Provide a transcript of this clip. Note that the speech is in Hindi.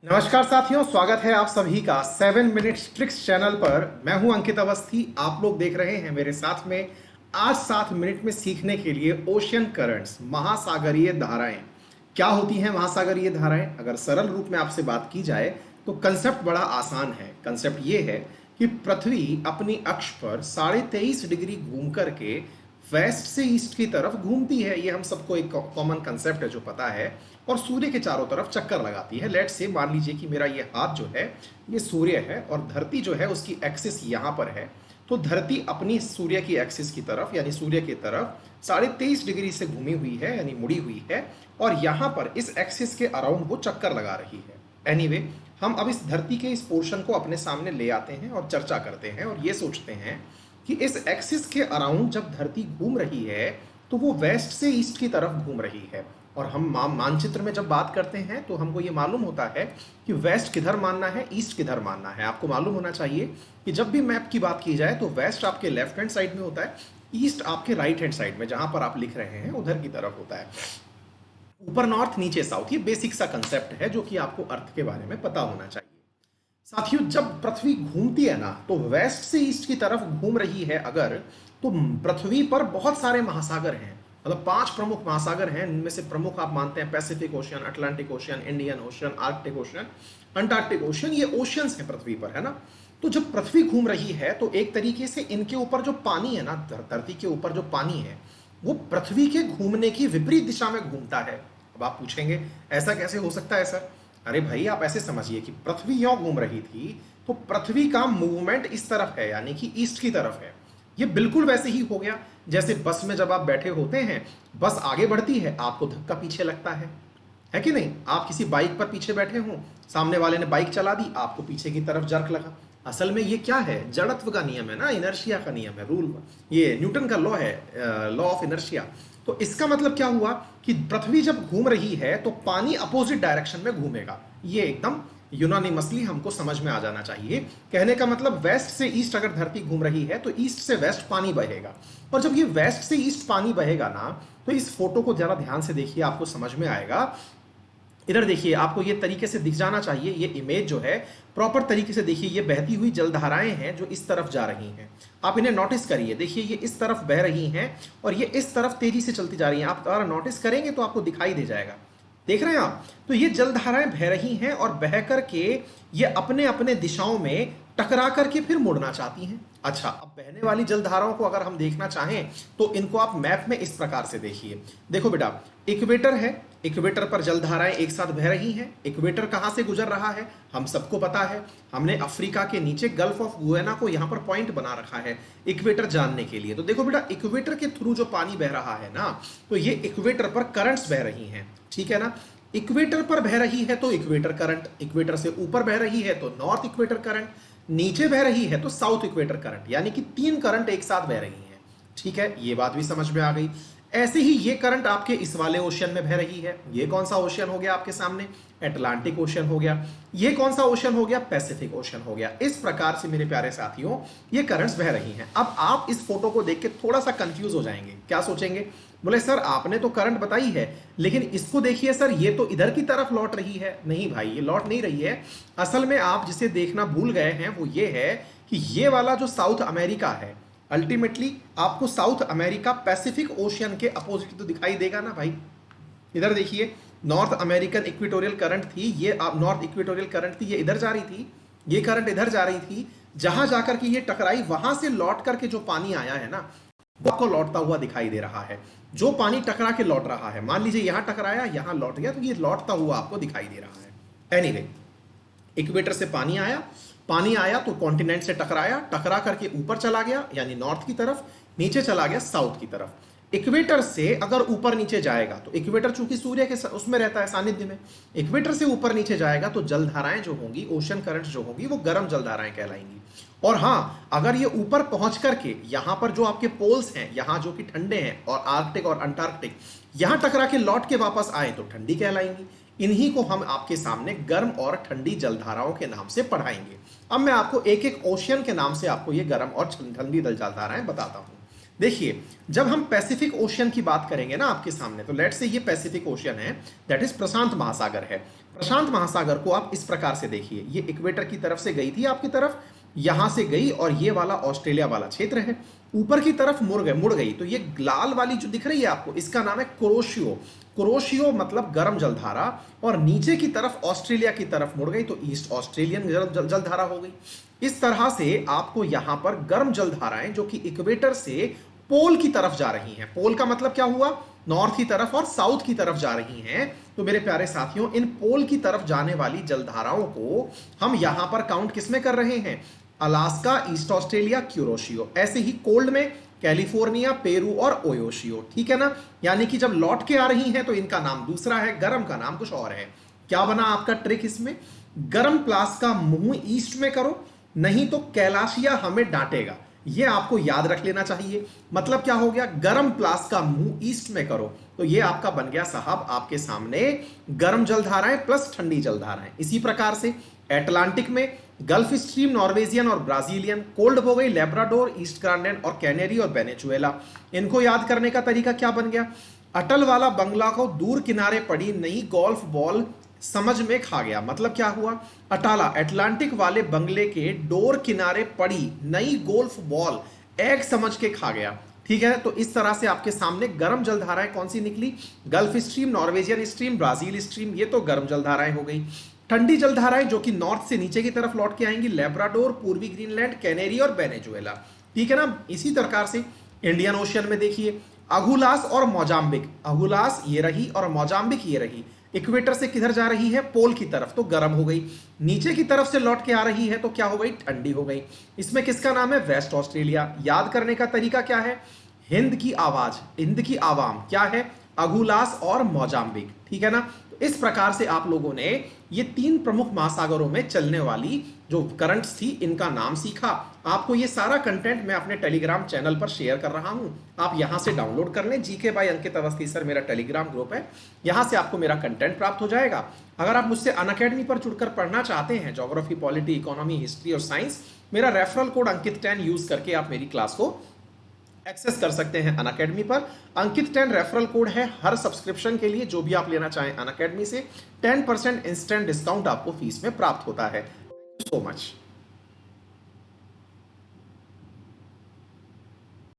नमस्कार साथियों, स्वागत है आप सभी का 7 मिनट्स ट्रिक्स चैनल पर। मैं हूं अंकित अवस्थी। आप लोग देख रहे हैं मेरे साथ में आज 7 मिनट में सीखने के लिए ओशियन करंट्स, महासागरीय धाराएं। क्या होती हैं महासागरीय धाराएं? अगर सरल रूप में आपसे बात की जाए तो कंसेप्ट बड़ा आसान है। कंसेप्ट ये है कि पृथ्वी अपनी अक्ष पर 23.5 डिग्री घूम करके वेस्ट से ईस्ट की तरफ घूमती है। ये हम सबको एक कॉमन कंसेप्ट है जो पता है। और सूर्य के चारों तरफ चक्कर लगाती है। लेट्स से मान लीजिए कि मेरा ये हाथ जो है ये सूर्य है और धरती जो है उसकी एक्सिस यहाँ पर है। तो धरती अपनी सूर्य की एक्सिस की तरफ यानी सूर्य की तरफ 23.5 डिग्री से घूमी हुई है यानी मुड़ी हुई है। और यहाँ पर इस एक्सिस के अराउंड वो चक्कर लगा रही है। एनीवे, हम अब इस धरती के इस पोर्शन को अपने सामने ले आते हैं और चर्चा करते हैं और ये सोचते हैं कि इस एक्सिस के अराउंड जब धरती घूम रही है तो वो वेस्ट से ईस्ट की तरफ घूम रही है। और हम मानचित्र में जब बात करते हैं तो हमको ये मालूम होता है कि वेस्ट किधर मानना है, ईस्ट किधर मानना है। आपको मालूम होना चाहिए कि जब भी मैप की बात की जाए तो वेस्ट आपके लेफ्ट हैंड साइड में होता है, ईस्ट आपके राइट हैंड साइड में, जहां पर आप लिख रहे हैं उधर की तरफ होता है। ऊपर नॉर्थ, नीचे साउथ, ये बेसिक सा कंसेप्ट है जो कि आपको अर्थ के बारे में पता होना चाहिए। साथियों, जब पृथ्वी घूमती है ना तो वेस्ट से ईस्ट की तरफ घूम रही है अगर, तो पृथ्वी पर बहुत सारे महासागर हैं। मतलब 5 प्रमुख महासागर हैं। इनमें से प्रमुख आप मानते हैं Pacific ocean, Atlantic ocean, Indian ocean, Arctic ocean, Antarctic ocean. ये ओशियंस हैं पृथ्वी पर, है ना। तो जब पृथ्वी घूम रही है तो एक तरीके से इनके ऊपर जो पानी है ना, धरती के ऊपर जो पानी है वो पृथ्वी के घूमने की विपरीत दिशा में घूमता है। अब आप पूछेंगे ऐसा कैसे हो सकता है सर? अरे भाई, आप ऐसे समझिए कि पृथ्वी यूं घूम रही थी तो पृथ्वी का मूवमेंट इस तरफ है यानी कि ईस्ट की तरफ है। ये बिल्कुल वैसे ही हो गया जैसे बस में जब आप बैठे होते हैं, बस आगे बढ़ती है, आपको धक्का पीछे लगता है कि नहीं? आप किसी बाइक पर पीछे बैठे हो, सामने वाले ने बाइक चला दी, आपको पीछे की तरफ जर्क लगा। असल में ये क्या है? जड़त्व का नियम है ना, इनर्शिया का नियम है, रूल, ये न्यूटन का लॉ है, लॉ ऑफ इनर्शिया। तो इसका मतलब क्या हुआ कि पृथ्वी जब घूम रही है तो पानी अपोजिट डायरेक्शन में घूमेगा। ये एकदम यूनानिमसली हमको समझ में आ जाना चाहिए। कहने का मतलब वेस्ट से ईस्ट अगर धरती घूम रही है तो ईस्ट से वेस्ट पानी बहेगा। और जब ये वेस्ट से ईस्ट पानी बहेगा ना, तो इस फोटो को जरा ध्यान से देखिए, आपको समझ में आएगा। इधर देखिए, आपको ये तरीके से दिख जाना चाहिए। ये इमेज जो है प्रॉपर तरीके से देखिए, ये बहती हुई जलधाराएं हैं जो इस तरफ जा रही हैं। आप इन्हें नोटिस करिए, देखिए ये इस तरफ बह रही हैं और ये इस तरफ तेजी से चलती जा रही हैं। आप अगर नोटिस करेंगे तो आपको दिखाई दे जाएगा। देख रहे हैं आप? तो ये जलधाराएं बह रही हैं और बह करके ये अपने अपने दिशाओं में टकरा करके फिर मुड़ना चाहती हैं। अच्छा, अब बहने वाली जलधाराओं को अगर हम देखना चाहें तो इनको आप मैप में इस प्रकार से देखिए। देखो बेटा, इक्वेटर है, इक्वेटर पर जलधाराएं एक साथ बह रही हैं। इक्वेटर कहां से गुजर रहा है हम सबको पता है। हमने अफ्रीका के नीचे गल्फ ऑफ गुयाना को यहां पर पॉइंट बना रखा है इक्वेटर जानने के लिए। तो देखो बेटा, इक्वेटर के थ्रू जो पानी बह रहा है ना, तो ये इक्वेटर पर करंट्स बह रही हैं, ठीक है ना। इक्वेटर पर बह रही है तो इक्वेटर करंट, इक्वेटर से ऊपर बह रही है तो नॉर्थ इक्वेटर करंट, नीचे बह रही है तो साउथ इक्वेटर करंट, यानी कि 3 करंट एक साथ बह रही हैं। ठीक है, ये बात भी समझ में आ गई। ऐसे ही ये करंट आपके इस वाले ओशियन में बह रही है। ये कौन सा ओशियन हो गया आपके सामने? अटलांटिक ओशियन हो गया। ये कौन सा ओशियन हो गया? पैसिफिक ओशियन हो गया। इस प्रकार से मेरे प्यारे साथियों ये करंट्स बह रही हैं। अब आप इस फोटो को देख के थोड़ा सा कंफ्यूज हो जाएंगे। क्या सोचेंगे? बोले सर आपने तो करंट बताई है, लेकिन इसको देखिए सर, ये तो इधर की तरफ लौट रही है। नहीं भाई, ये लौट नहीं रही है। असल में आप जिसे देखना भूल गए हैं वो ये है कि ये वाला जो साउथ अमेरिका है, अल्टीमेटली आपको साउथ अमेरिका पैसिफिक ओशियन के अपोजिट तो दिखाई देगा ना भाई। इधर देखिए, नॉर्थ अमेरिकन इक्वेटोरियल करंट थी, ये नॉर्थ इक्वेटोरियल करंट थी, ये इधर जा रही थी, ये करंट इधर जा रही थी। जहां जाकर के ये टकराई वहां से लौट करके जो पानी आया है ना, वो आपको लौटता हुआ दिखाई दे रहा है। जो पानी टकरा के लौट रहा है, मान लीजिए यहां टकराया, यहां लौट गया, तो ये लौटता हुआ आपको दिखाई दे रहा है। एनीवे, इक्वेटर से पानी आया, पानी आया तो कॉन्टिनेंट से टकराया, टकरा करके ऊपर चला गया यानी नॉर्थ की तरफ, नीचे चला गया साउथ की तरफ। इक्वेटर से अगर ऊपर नीचे जाएगा तो इक्वेटर चूंकि सूर्य के उसमें रहता है सानिध्य में, इक्वेटर से ऊपर नीचे जाएगा तो जलधाराएं जो होंगी, ओशन करंट जो होंगी, वो गर्म जलधाराएं कहलाएंगी। और हाँ, अगर ये ऊपर पहुंच करके यहां पर जो आपके पोल्स हैं, यहां जो कि ठंडे हैं, और आर्कटिक और अंटार्कटिक, यहां टकरा के लौट के वापस आए तो ठंडी कहलाएंगी। इन्हीं को हम आपके सामने गर्म और ठंडी जलधाराओं के नाम से पढ़ाएंगे। अब मैं आपको एक एक ओशियन के नाम से आपको ये गर्म और ठंडी जलधाराएं बताता हूं। देखिए, जब हम पैसिफिक ओशियन की बात करेंगे ना आपके सामने, तो लेट्स से ये पैसिफिक ओशियन है, दैट इज प्रशांत महासागर है। प्रशांत महासागर को आप इस प्रकार से देखिए, ये इक्वेटर की तरफ से गई थी आपकी तरफ, यहां से गई और ये वाला ऑस्ट्रेलिया वाला क्षेत्र है, ऊपर की तरफ मुड़ गई। तो ये लाल वाली जो दिख रही है आपको, इसका नाम है कुरोशियो। कुरोशियो मतलब गर्म जलधारा, और नीचे की तरफ ऑस्ट्रेलिया की तरफ मुड़ गई तो ईस्ट ऑस्ट्रेलियन जलधारा हो गई। इस तरह से आपको यहां पर गर्म जलधाराएं जो कि इक्वेटर से पोल की तरफ जा रही हैं, पोल का मतलब क्या हुआ, नॉर्थ की तरफ और साउथ की तरफ जा रही हैं। तो मेरे प्यारे साथियों, इन पोल की तरफ जाने वाली जलधाराओं को हम यहां पर काउंट किसमें कर रहे हैं, अलास्का, ईस्ट ऑस्ट्रेलिया, क्यूरोशियो। ऐसे ही कोल्ड में कैलिफोर्निया, पेरू और ओयोशियो, ठीक है ना। यानी कि जब लौट के आ रही हैं तो इनका नाम दूसरा है, गर्म का नाम कुछ और है। क्या बना आपका ट्रिक इसमें, गर्म प्लास का मुंह ईस्ट में करो, नहीं तो कैलाशिया हमें डांटेगा। ये आपको याद रख लेना चाहिए। मतलब क्या हो गया, गर्म प्लास का मुंह ईस्ट में करो, तो ये आपका बन गया साहब आपके सामने गर्म जलधाराएं प्लस ठंडी जलधाराएं। इसी प्रकार से एटलांटिक में गल्फ स्ट्रीम, नॉर्वेजियन और ब्राजीलियन, कोल्ड हो गई लेब्राडोर, ईस्ट ग्रांडेड और कैनेरी और वेनेजुएला। इनको याद करने का तरीका क्या बन गया, अटल वाला बंगला को दूर किनारे पड़ी नई गोल्फ बॉल समझ में खा गया। मतलब क्या हुआ, अटाला अटलांटिक वाले बंगले के डोर किनारे पड़ी नई गोल्फ बॉल एग समझ के खा गया। ठीक है, तो इस तरह से आपके सामने गर्म जलधाराएं कौन सी निकली, gulf stream, Norwegian stream, Brazil stream, ये तो गर्म जलधाराएं हो गई। ठंडी जलधाराएं जो कि नॉर्थ से नीचे की तरफ लौट के आएंगी, लेब्राडोर, पूर्वी ग्रीनलैंड, कैनेरी और वेनेजुएला। ठीक है ना। इसी प्रकार से इंडियन ओशियन में देखिए, अगुलास और मोजाम्बिक, अगुलास ये रही और मोजाम्बिक ये रही, इक्वेटर से किधर जा रही है, पोल की तरफ, तो गर्म हो गई। नीचे की तरफ से लौट के आ रही है तो क्या हो गई, ठंडी हो गई। इसमें किसका नाम है, वेस्ट ऑस्ट्रेलिया। याद करने का तरीका क्या है, हिंद की आवाज, हिंद की आवाम क्या है, अगुलास और मोजाम्बिक। ठीक है ना। तो इस प्रकार से आप लोगों ने ये तीन प्रमुख महासागरों में चलने वाली जो करंट्स थी इनका नाम सीखा। आपको ये सारा कंटेंट मैं अपने टेलीग्राम चैनल पर शेयर कर रहा हूं, आप यहां से डाउनलोड कर लें। GK by Ankit Awasthi sir मेरा टेलीग्राम ग्रुप है, यहां से आपको मेरा कंटेंट प्राप्त हो जाएगा। अगर आप मुझसे अनअकैडमी पर जुड़कर पढ़ना चाहते हैं, ज्योग्राफी, पॉलिटी, इकोनॉमी, हिस्ट्री और साइंस, मेरा रेफरल कोड अंकित 10 यूज करके आप मेरी क्लास को एक्सेस कर सकते हैं अनअकैडमी पर। अंकित 10 रेफरल कोड है हर सब्सक्रिप्शन के लिए, जो भी आप लेना चाहें अनअकैडमी से 10% इंस्टेंट डिस्काउंट आपको फीस में प्राप्त होता है। So much.